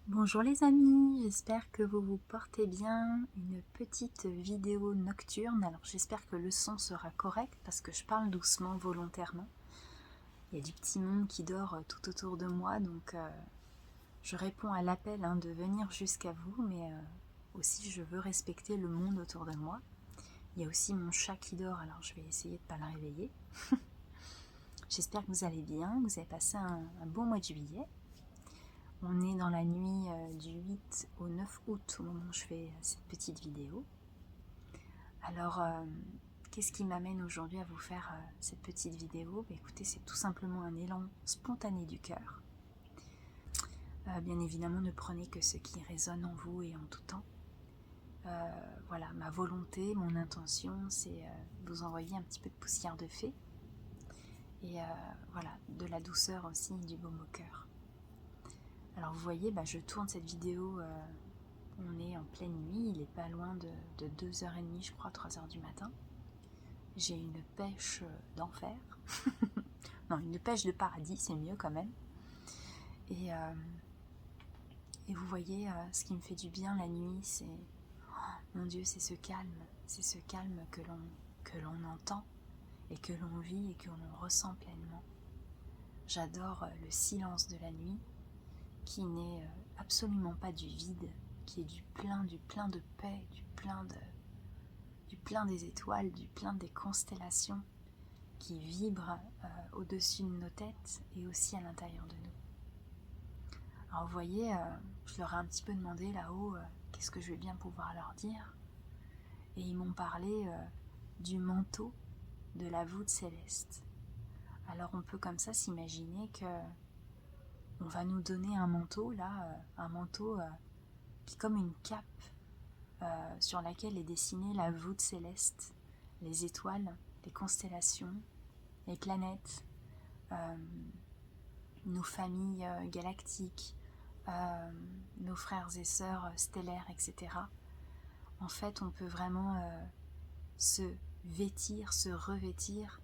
Bonjour les amis, j'espère que vous vous portez bien. Une petite vidéo nocturne. Alors j'espère que le son sera correct parce que je parle doucement volontairement. Il y a du petit monde qui dort tout autour de moi, donc je réponds à l'appel de venir jusqu'à vous, mais aussi je veux respecter le monde autour de moi. Il y a aussi mon chat qui dort, alors je vais essayer de ne pas le réveiller. J'espère que vous allez bien, vous avez passé un bon mois de juillet. On est dans la nuit du 8 au 9 août au moment où je fais cette petite vidéo. Alors, qu'est-ce qui m'amène aujourd'hui à vous faire cette petite vidéo? Écoutez, c'est tout simplement un élan spontané du cœur. Bien évidemment, ne prenez que ce qui résonne en vous et en tout temps. Voilà, ma volonté, mon intention, c'est vous envoyer un petit peu de poussière de fée. Et voilà, de la douceur aussi, du baume au cœur. Alors vous voyez, je tourne cette vidéo, on est en pleine nuit, il est pas loin de 2h30, je crois, 3h du matin. J'ai une pêche d'enfer. Non, une pêche de paradis, c'est mieux quand même. Et vous voyez, ce qui me fait du bien la nuit, c'est, mon Dieu, c'est ce calme que l'on entend et que l'on vit et que l'on ressent pleinement. J'adore le silence de la nuit, qui n'est absolument pas du vide, qui est du plein de paix, du plein des étoiles, du plein des constellations qui vibrent au-dessus de nos têtes et aussi à l'intérieur de nous. Alors vous voyez, je leur ai un petit peu demandé là-haut qu'est-ce que je vais bien pouvoir leur dire, et ils m'ont parlé du manteau de la voûte céleste. Alors on peut comme ça s'imaginer que on va nous donner un manteau là, un manteau qui est comme une cape sur laquelle est dessinée la voûte céleste, les étoiles, les constellations, les planètes, nos familles galactiques, nos frères et sœurs stellaires, etc. En fait, on peut vraiment se vêtir, se revêtir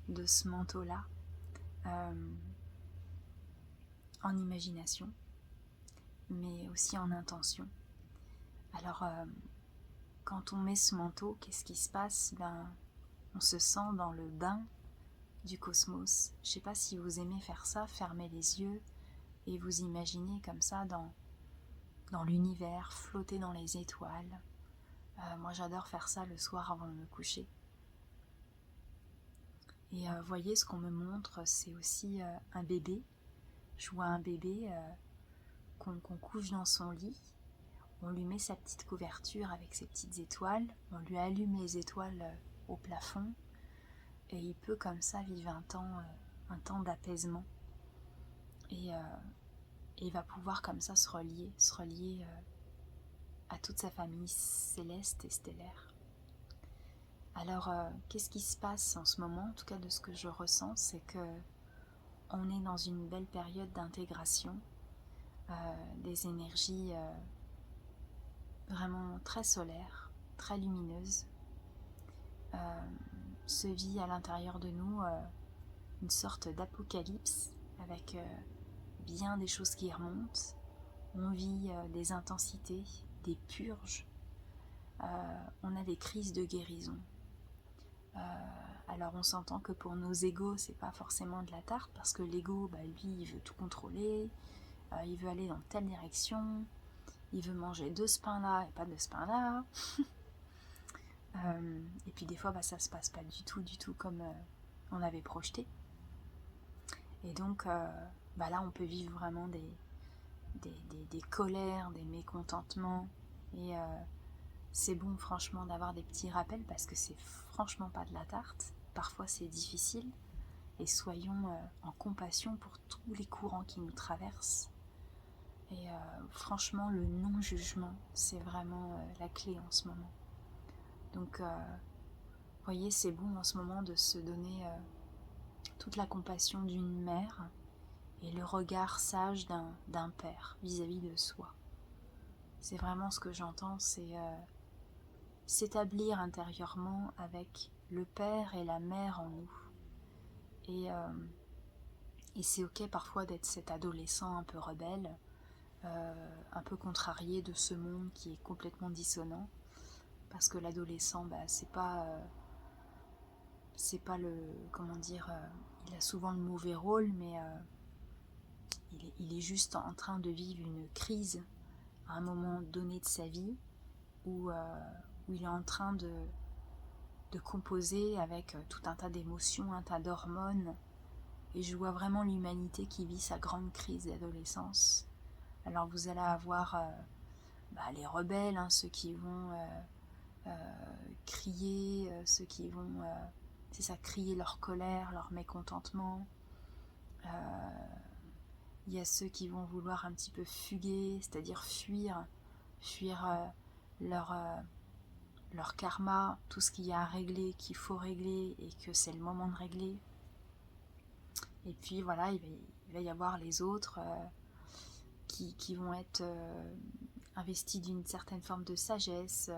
de ce manteau-là en imagination, mais aussi en intention. Alors, quand on met ce manteau, qu'est-ce qui se passe? On se sent dans le bain du cosmos. Je ne sais pas si vous aimez faire ça, fermer les yeux et vous imaginer comme ça dans l'univers, flotter dans les étoiles. Moi j'adore faire ça le soir avant de me coucher. Et voyez, ce qu'on me montre, c'est aussi un bébé. Je vois un bébé qu'on couche dans son lit. On lui met sa petite couverture avec ses petites étoiles. On lui allume les étoiles au plafond. Et il peut comme ça vivre un temps d'apaisement. Et il va pouvoir comme ça se relier à toute sa famille céleste et stellaire. Alors, qu'est-ce qui se passe en ce moment? En tout cas, de ce que je ressens, c'est que on est dans une belle période d'intégration des énergies vraiment très solaires, très lumineuses. Se vit à l'intérieur de nous une sorte d'apocalypse avec bien des choses qui remontent. On vit des intensités, des purges, on a des crises de guérison. Alors on s'entend que pour nos égos, c'est pas forcément de la tarte, parce que l'ego, lui, il veut tout contrôler, il veut aller dans telle direction, il veut manger de ce pain-là et pas de ce pain-là. Et puis des fois, ça se passe pas du tout comme on avait projeté. Et donc, là, on peut vivre vraiment des colères, des mécontentements. Et c'est bon, franchement, d'avoir des petits rappels, parce que c'est franchement pas de la tarte. Parfois, c'est difficile. Et soyons en compassion pour tous les courants qui nous traversent. Et franchement, le non-jugement, c'est vraiment la clé en ce moment. Donc, voyez, c'est bon en ce moment de se donner toute la compassion d'une mère et le regard sage d'un père vis-à-vis de soi. C'est vraiment ce que j'entends, c'est s'établir intérieurement avec le père et la mère en nous. Et c'est ok parfois d'être cet adolescent un peu rebelle, un peu contrarié de ce monde qui est complètement dissonant, parce que l'adolescent, c'est pas le, comment dire, il a souvent le mauvais rôle, mais il est juste en train de vivre une crise à un moment donné de sa vie où il est en train de composer avec tout un tas d'émotions, un tas d'hormones, et je vois vraiment l'humanité qui vit sa grande crise d'adolescence. Alors vous allez avoir les rebelles, hein, ceux qui vont crier, ceux qui vont c'est ça, crier leur colère, leur mécontentement. Il y a ceux qui vont vouloir un petit peu fuguer, c'est-à-dire fuir leur, leur karma, tout ce qu'il y a à régler, qu'il faut régler et que c'est le moment de régler. Et puis voilà, il va y avoir les autres qui vont être investis d'une certaine forme de sagesse.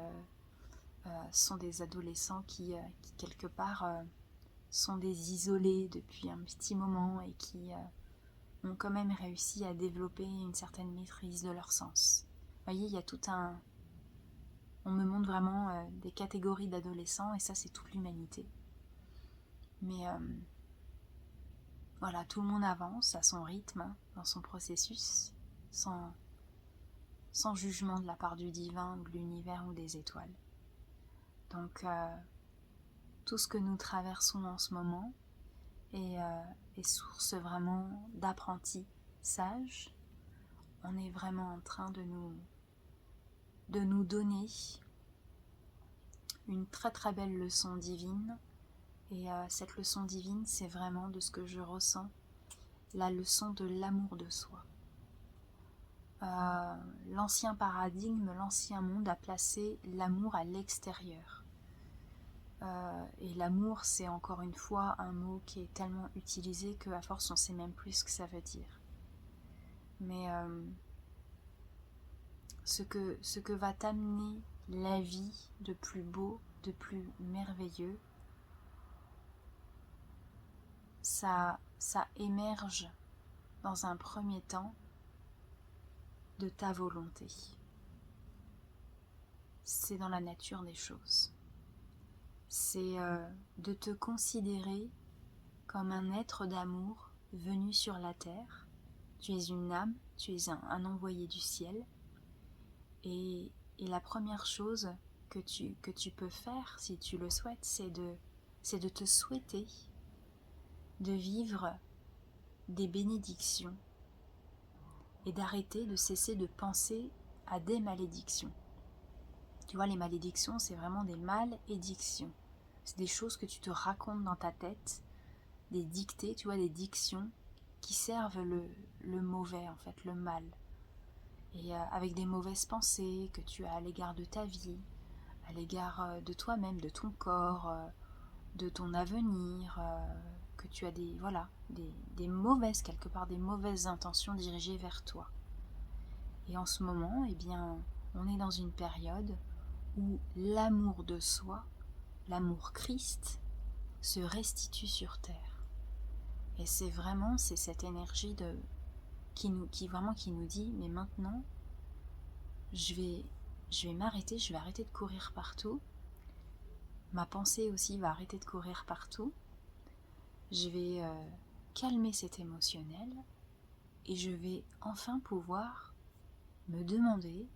Sont des adolescents qui quelque part sont des isolés depuis un petit moment et qui ont quand même réussi à développer une certaine maîtrise de leur sens. Vous voyez, il y a tout un... On me montre vraiment des catégories d'adolescents et ça c'est toute l'humanité. Mais voilà, tout le monde avance à son rythme, hein, dans son processus, sans jugement de la part du divin, de l'univers ou des étoiles. Donc tout ce que nous traversons en ce moment est source vraiment d'apprentissage. On est vraiment en train de nous donner une très très belle leçon divine. Et cette leçon divine, c'est vraiment de ce que je ressens, la leçon de l'amour de soi. L'ancien paradigme, l'ancien monde a placé l'amour à l'extérieur. Et l'amour, c'est encore une fois un mot qui est tellement utilisé qu'à force on ne sait même plus ce que ça veut dire. Mais ce que va t'amener la vie de plus beau, de plus merveilleux, ça émerge dans un premier temps de ta volonté. C'est dans la nature des choses. C'est de te considérer comme un être d'amour venu sur la terre. Tu es une âme, tu es un envoyé du ciel. Et la première chose que tu peux faire, si tu le souhaites, c'est de te souhaiter de vivre des bénédictions et d'arrêter de cesser de penser à des malédictions. Tu vois, les malédictions, c'est vraiment des malédictions. C'est des choses que tu te racontes dans ta tête, des dictées, tu vois, des dictions qui servent le mauvais, en fait, le mal. Et avec des mauvaises pensées que tu as à l'égard de ta vie, à l'égard de toi-même, de ton corps, de ton avenir, que tu as des mauvaises, quelque part, des mauvaises intentions dirigées vers toi. Et en ce moment, eh bien, on est dans une période où l'amour de soi, l'amour Christ, se restitue sur terre. Et c'est cette énergie qui nous dit, mais maintenant, je vais m'arrêter, je vais arrêter de courir partout. Ma pensée aussi va arrêter de courir partout. Je vais calmer cet émotionnel et je vais enfin pouvoir me demander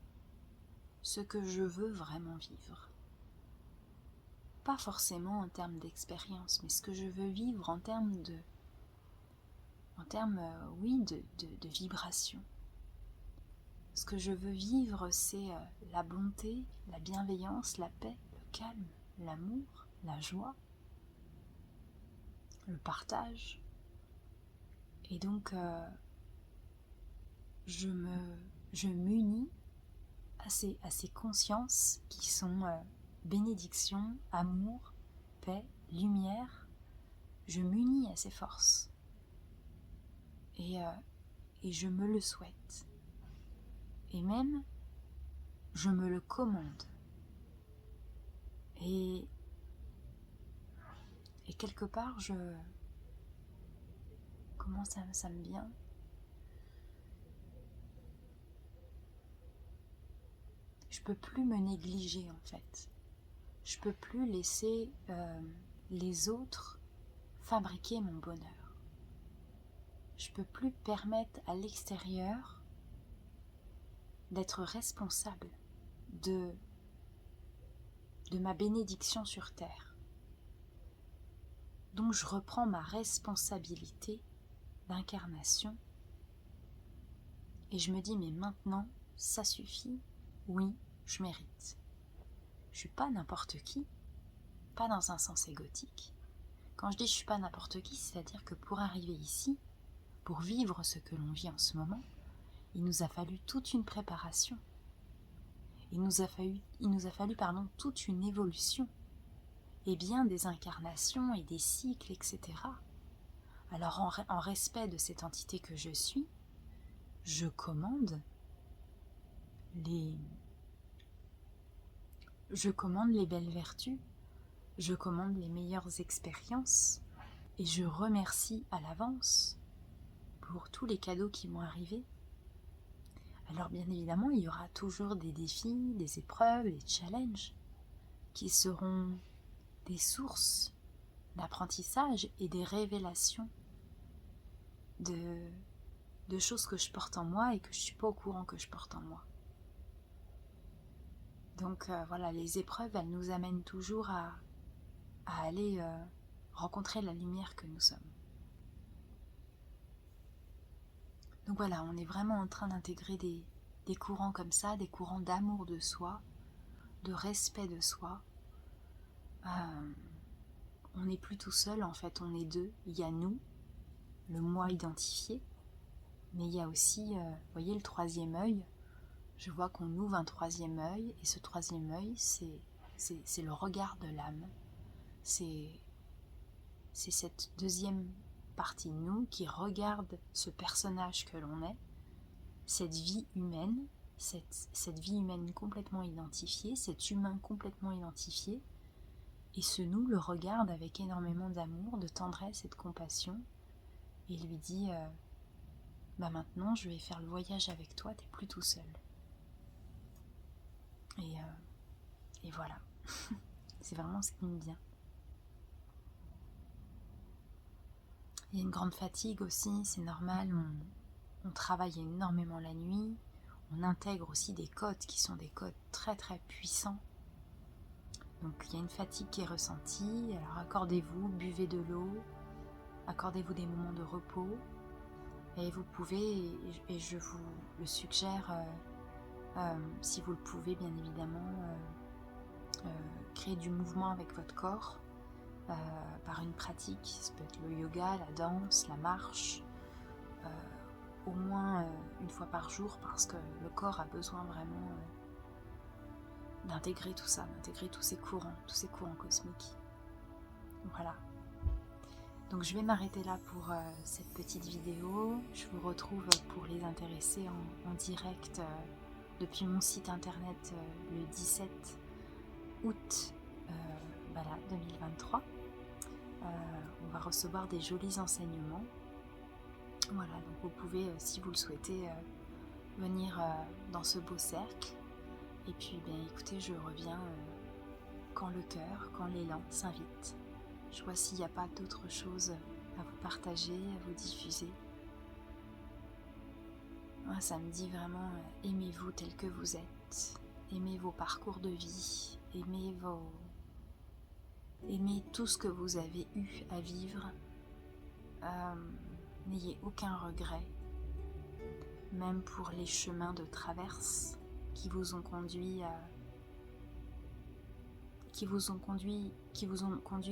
ce que je veux vraiment vivre. Pas forcément en termes d'expérience, mais ce que je veux vivre en termes de vibration. Ce que je veux vivre, c'est la bonté, la bienveillance, la paix, le calme, l'amour, la joie, le partage. Et donc, je m'unis à ces consciences qui sont bénédiction, amour, paix, lumière. Je m'unis à ces forces. Et je me le souhaite. Et même, je me le commande. Et quelque part, comment ça me vient ? Je peux plus me négliger en fait. Je peux plus laisser les autres fabriquer mon bonheur. Je peux plus permettre à l'extérieur d'être responsable de ma bénédiction sur terre. Donc je reprends ma responsabilité d'incarnation et je me dis mais maintenant ça suffit, oui je mérite. Je suis pas n'importe qui, pas dans un sens égotique. Quand je dis je suis pas n'importe qui, c'est-à-dire que pour arriver ici, pour vivre ce que l'on vit en ce moment, il nous a fallu toute une préparation. Il nous a fallu toute une évolution, et bien des incarnations et des cycles, etc. Alors en respect de cette entité que je suis, je commande les belles vertus, je commande les meilleures expériences, et je remercie à l'avance pour tous les cadeaux qui vont arriver. Alors bien évidemment, il y aura toujours des défis, des épreuves, des challenges qui seront des sources d'apprentissage et des révélations de choses que je porte en moi et que je ne suis pas au courant que je porte en moi. Donc voilà, les épreuves, elles nous amènent toujours à aller rencontrer la lumière que nous sommes. Donc voilà, on est vraiment en train d'intégrer des courants comme ça, des courants d'amour de soi, de respect de soi. On n'est plus tout seul, en fait, on est deux. Il y a nous, le moi identifié, mais il y a aussi, vous voyez, le troisième œil. Je vois qu'on ouvre un troisième œil, et ce troisième œil, c'est le regard de l'âme. C'est cette deuxième partie de nous qui regarde ce personnage que l'on est, cette vie humaine, cette vie humaine complètement identifiée, cet humain complètement identifié, et ce nous le regarde avec énormément d'amour, de tendresse et de compassion, et lui dit maintenant je vais faire le voyage avec toi, t'es plus tout seul. Et voilà, c'est vraiment ce qui me vient. Il y a une grande fatigue aussi, c'est normal, on travaille énormément la nuit, on intègre aussi des codes qui sont des codes très très puissants. Donc il y a une fatigue qui est ressentie, alors accordez-vous, buvez de l'eau, accordez-vous des moments de repos, et vous pouvez, et je vous le suggère, si vous le pouvez bien évidemment, créer du mouvement avec votre corps, par une pratique, ça peut être le yoga, la danse, la marche, au moins une fois par jour, parce que le corps a besoin vraiment d'intégrer tout ça, d'intégrer tous ces courants cosmiques. Voilà. Donc je vais m'arrêter là pour cette petite vidéo. Je vous retrouve pour les intéressés en direct depuis mon site internet le 17 août 2023. On va recevoir des jolis enseignements. Voilà, donc vous pouvez, si vous le souhaitez, venir dans ce beau cercle. Et puis, écoutez, je reviens quand le cœur, quand l'élan s'invite. Je vois s'il n'y a pas d'autres choses à vous partager, à vous diffuser. Ça me dit vraiment, aimez-vous tel que vous êtes. Aimez vos parcours de vie. Aimez tout ce que vous avez eu à vivre. N'ayez aucun regret, même pour les chemins de traverse qui vous ont conduit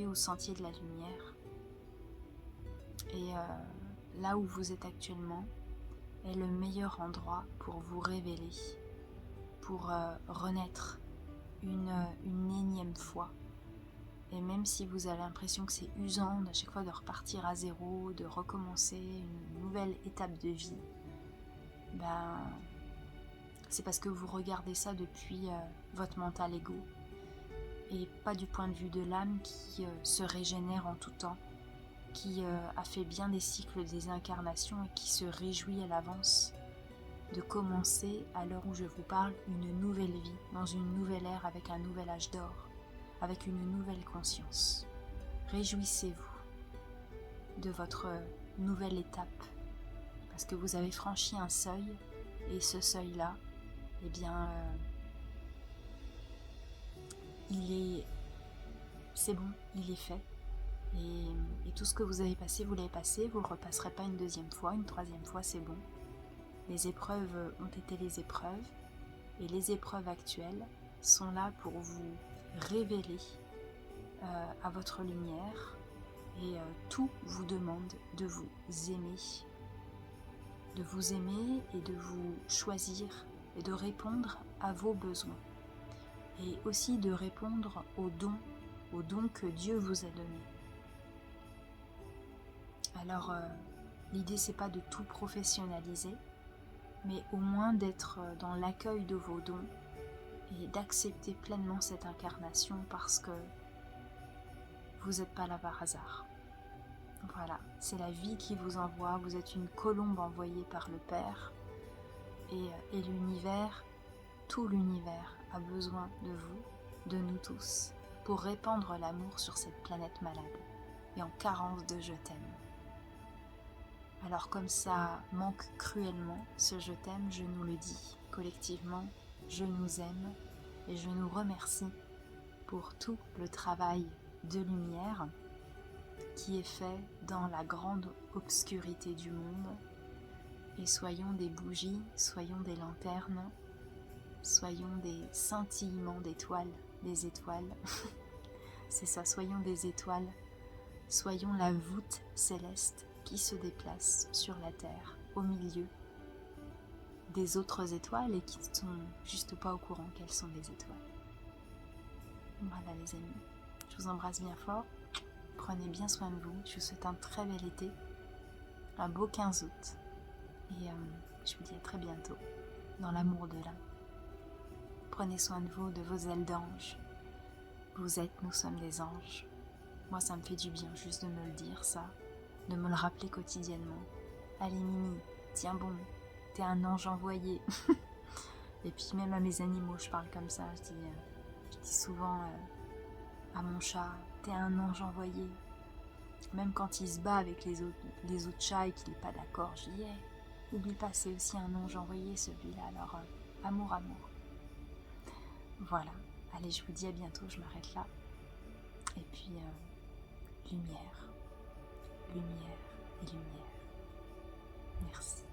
au sentier de la lumière. Et là où vous êtes actuellement est le meilleur endroit pour vous révéler, pour renaître une énième fois. Et même si vous avez l'impression que c'est usant à chaque fois de repartir à zéro, de recommencer une nouvelle étape de vie, c'est parce que vous regardez ça depuis votre mental ego et pas du point de vue de l'âme qui se régénère en tout temps, qui a fait bien des cycles des incarnations et qui se réjouit à l'avance de commencer, à l'heure où je vous parle, une nouvelle vie, dans une nouvelle ère avec un nouvel âge d'or, avec une nouvelle conscience. Réjouissez-vous de votre nouvelle étape, parce que vous avez franchi un seuil, et ce seuil-là, eh bien, c'est bon, il est fait. Et tout ce que vous avez passé, vous l'avez passé, vous ne le repasserez pas une deuxième fois, une troisième fois, c'est bon. Les épreuves ont été les épreuves, et les épreuves actuelles sont là pour vous révéler à votre lumière, et tout vous demande de vous aimer et de vous choisir et de répondre à vos besoins, et aussi de répondre aux dons que Dieu vous a donnés. Alors l'idée c'est pas de tout professionnaliser, mais au moins d'être dans l'accueil de vos dons et d'accepter pleinement cette incarnation, parce que vous n'êtes pas là par hasard. Voilà, c'est la vie qui vous envoie, vous êtes une colombe envoyée par le Père, et l'univers, tout l'univers a besoin de vous, de nous tous, pour répandre l'amour sur cette planète malade et en carence de je t'aime. Alors comme ça manque cruellement ce je t'aime, je nous le dis collectivement, je nous aime et je nous remercie pour tout le travail de lumière qui est fait dans la grande obscurité du monde. Et soyons des bougies, soyons des lanternes, soyons des scintillements d'étoiles, des étoiles. C'est ça, soyons des étoiles, soyons la voûte céleste qui se déplace sur la terre, au milieu des autres étoiles, et qui ne sont juste pas au courant qu'elles sont des étoiles. Voilà les amis, je vous embrasse bien fort, prenez bien soin de vous, je vous souhaite un très bel été, un beau 15 août, et je vous dis à très bientôt dans l'amour de l'un. Prenez soin de vous, de vos ailes d'ange. Vous êtes, nous sommes des anges. Moi ça me fait du bien juste de me le dire ça, de me le rappeler quotidiennement. Allez Mimi, tiens bon, t'es un ange envoyé. Et puis même à mes animaux je parle comme ça, je dis souvent à mon chat, t'es un ange envoyé. Même quand il se bat avec les autres chats et qu'il n'est pas d'accord, je dis oublie pas, c'est aussi un ange envoyé celui-là, alors amour. Voilà, allez je vous dis à bientôt, je m'arrête là. Et puis lumière et lumière. Merci.